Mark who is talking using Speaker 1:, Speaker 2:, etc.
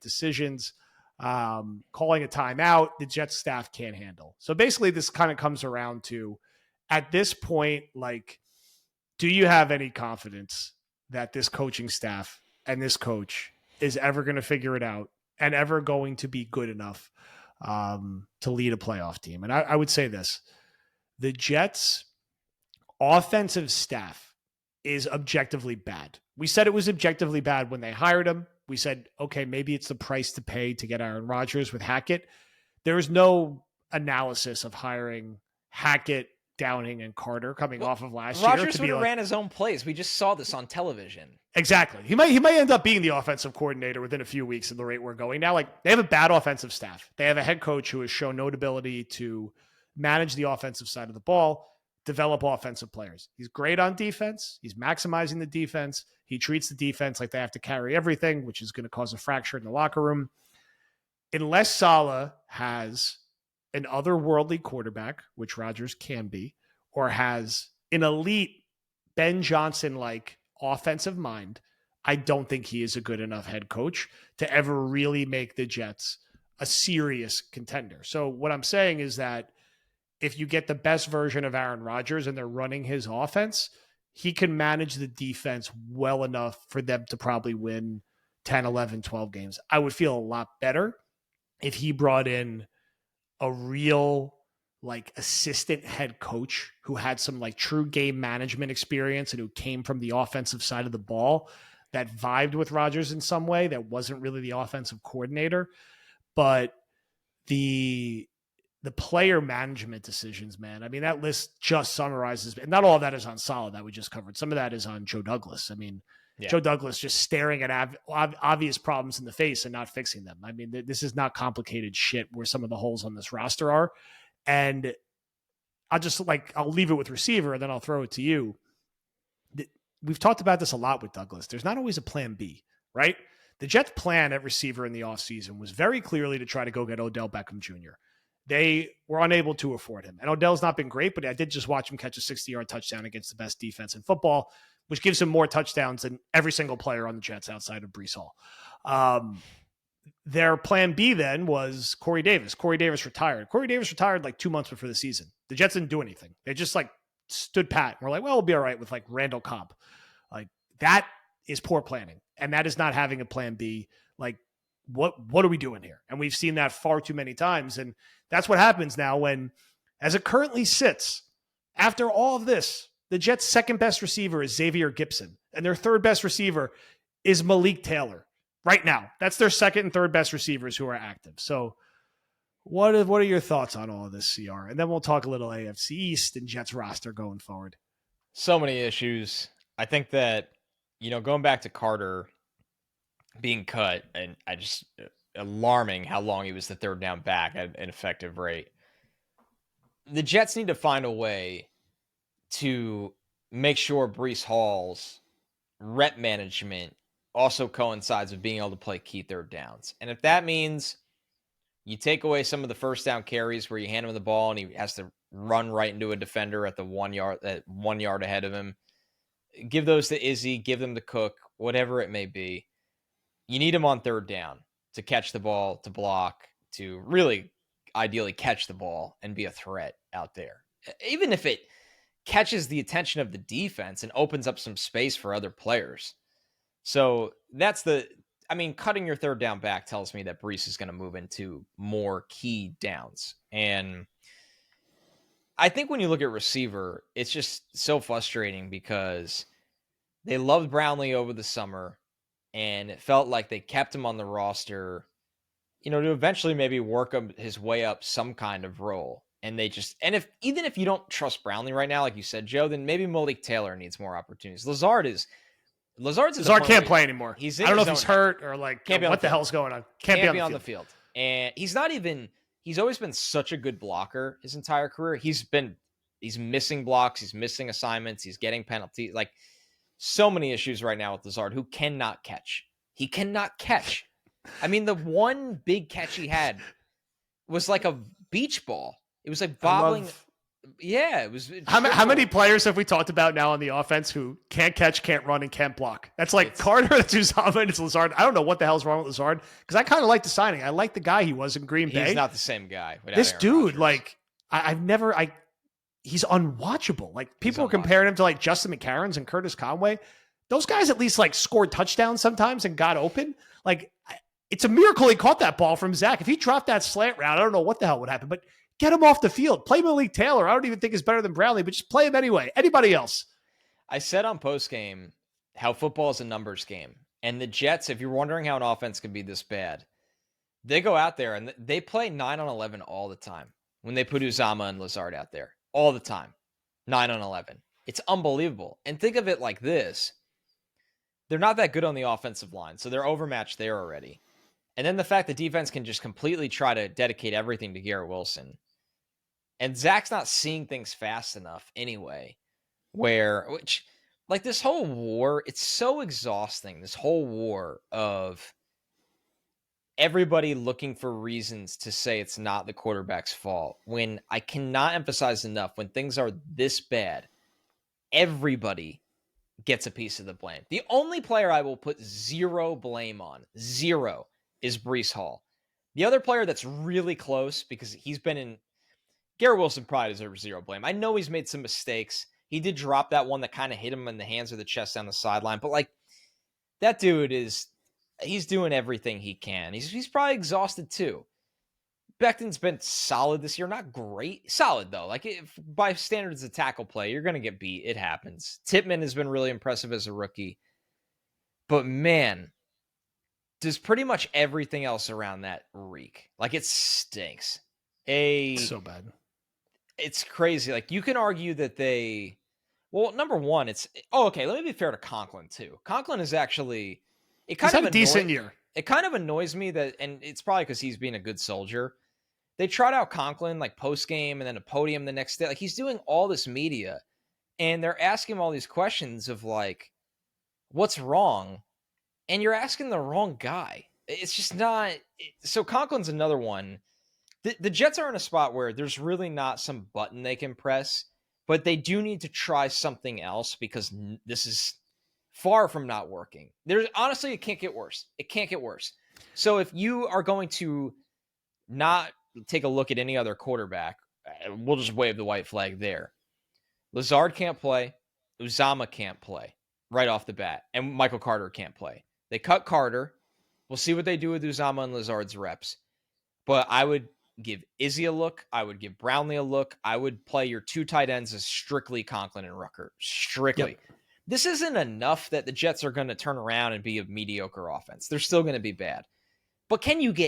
Speaker 1: decisions, calling a timeout, the Jets staff can't handle. So basically this kind of comes around to, at this point, like, do you have any confidence that this coaching staff and this coach is ever going to figure it out and ever going to be good enough to lead a playoff team? And I would say this, the Jets offensive staff is objectively bad. We said it was objectively bad when they hired him. We said, okay, maybe it's the price to pay to get Aaron Rodgers with Hackett. There's no analysis of hiring Hackett, Downing, and Carter coming off of last year.
Speaker 2: Rodgers would have ran his own plays. We just saw this on television.
Speaker 1: Exactly. He might end up being the offensive coordinator within a few weeks at the rate we're going now. Like, they have a bad offensive staff. They have a head coach who has shown no ability to manage the offensive side of the ball, develop offensive players. He's great on defense. He's maximizing the defense. He treats the defense like they have to carry everything, which is going to cause a fracture in the locker room. Unless Saleh has an otherworldly quarterback, which Rodgers can be, or has an elite Ben Johnson-like offensive mind, I don't think he is a good enough head coach to ever really make the Jets a serious contender. So what I'm saying is that if you get the best version of Aaron Rodgers and they're running his offense, he can manage the defense well enough for them to probably win 10, 11, 12 games. I would feel a lot better if he brought in a real like assistant head coach who had some like true game management experience and who came from the offensive side of the ball that vibed with Rodgers in some way that wasn't really the offensive coordinator. But the player management decisions, man, I mean, that list just summarizes, and not all of that is on Saleh that we just covered. Some of that is on Joe Douglas. I mean, Joe Douglas just staring at obvious problems in the face and not fixing them. I mean, this is not complicated shit where some of the holes on this roster are. And I'll leave it with receiver and then I'll throw it to you. We've talked about this a lot with Douglas. There's not always a plan B, right? The Jets' plan at receiver in the offseason was very clearly to try to go get Odell Beckham Jr. They were unable to afford him. And Odell's not been great, but I did just watch him catch a 60-yard touchdown against the best defense in football, which gives him more touchdowns than every single player on the Jets outside of Breece Hall. Their plan B then was Corey Davis. Corey Davis retired. Corey Davis retired like 2 months before the season. The Jets didn't do anything. They just like stood pat. We're like, well, we'll be all right with like Randall Cobb. Like, that is poor planning. And that is not having a plan B. Like, what are we doing here? And we've seen that far too many times. And that's what happens now when, as it currently sits, after all of this, the Jets' second best receiver is Xavier Gipson, and their third best receiver is Malik Taylor right now. That's their second and third best receivers who are active. So what are your thoughts on all of this, CR? And then we'll talk a little AFC East and Jets roster going forward.
Speaker 2: So many issues. I think that, going back to Carter being cut, and alarming how long he was the third down back at an effective rate. The Jets need to find a way to make sure Breece Hall's rep management also coincides with being able to play key third downs. And if that means you take away some of the first down carries where you hand him the ball and he has to run right into a defender at the 1 yard ahead of him, give those to Izzy, give them to Cook, whatever it may be. You need him on third down to catch the ball, to block, to really ideally catch the ball and be a threat out there. Even if it catches the attention of the defense and opens up some space for other players. So that's cutting your third down back tells me that Breece is going to move into more key downs. And I think when you look at receiver, it's just so frustrating because they loved Brownlee over the summer and it felt like they kept him on the roster, to eventually maybe work his way up some kind of role. And even if you don't trust Brownlee right now, like you said, Joe, then maybe Malik Taylor needs more opportunities. Lazard can't
Speaker 1: play anymore. I don't know if he's hurt or like what the hell's going on.
Speaker 2: Can't be on the field. And he's always been such a good blocker his entire career. He's missing blocks, he's missing assignments, he's getting penalties. Like, so many issues right now with Lazard, who cannot catch. He cannot catch. I mean, the one big catch he had was like a beach ball. It was like bobbling Yeah, it was.
Speaker 1: How many players have we talked about now on the offense who can't catch, can't run, and can't block? That's like Carter, that's Uzama, and it's Lazard. I don't know what the hell's wrong with Lazard because I kind of like the signing. I like the guy he was in Green Bay.
Speaker 2: He's not the same guy.
Speaker 1: This
Speaker 2: Aaron
Speaker 1: dude,
Speaker 2: Rodgers.
Speaker 1: like, he's unwatchable. Like, people are comparing him to like Justin McCarron's and Curtis Conway. Those guys at least like scored touchdowns sometimes and got open. Like, it's a miracle he caught that ball from Zach. If he dropped that slant route, I don't know what the hell would happen, but get him off the field. Play Malik Taylor. I don't even think is better than Brownlee, but just play him anyway. Anybody else?
Speaker 2: I said on postgame how football is a numbers game. And the Jets, if you're wondering how an offense can be this bad, they go out there and they play 9 on 11 all the time when they put Uzama and Lazard out there. All the time. 9 on 11. It's unbelievable. And think of it like this. They're not that good on the offensive line, so they're overmatched there already. And then the fact the defense can just completely try to dedicate everything to Garrett Wilson. And Zach's not seeing things fast enough anyway. Which, like this whole war, it's so exhausting. This whole war of everybody looking for reasons to say it's not the quarterback's fault. When I cannot emphasize enough, when things are this bad, everybody gets a piece of the blame. The only player I will put zero blame on, zero, is Breece Hall. The other player that's really close, because he's been in... Garrett Wilson probably deserves zero blame. I know he's made some mistakes. He did drop that one that kind of hit him in the hands or the chest down the sideline. But, like, that dude is... He's doing everything he can. He's probably exhausted, too. Becton's been solid this year. Not great. Solid, though. Like, by standards of tackle play, you're going to get beat. It happens. Tippmann has been really impressive as a rookie. But, man... does pretty much everything else around that reek. Like, it stinks.
Speaker 1: So bad.
Speaker 2: It's crazy. Like, you can argue that they... Well, number one, it's... Oh, okay, let me be fair to Conklin, too. Conklin is actually... He's had a decent year. It kind of annoys me that... And it's probably because he's being a good soldier. They trot out Conklin, like, post-game and then a podium the next day. Like, he's doing all this media. And they're asking him all these questions of, like, what's wrong? And you're asking the wrong guy. It's just not... So Conklin's another one. The Jets are in a spot where there's really not some button they can press, but they do need to try something else because this is far from not working. Honestly, it can't get worse. It can't get worse. So if you are going to not take a look at any other quarterback, we'll just wave the white flag there. Lazard can't play. Uzama can't play right off the bat. And Michael Carter can't play. They cut Carter. We'll see what they do with Uzama and Lazard's reps. But I would give Izzy a look. I would give Brownlee a look. I would play your two tight ends as strictly Conklin and Rucker. Strictly. Yep. This isn't enough that the Jets are going to turn around and be a mediocre offense. They're still going to be bad. But can you get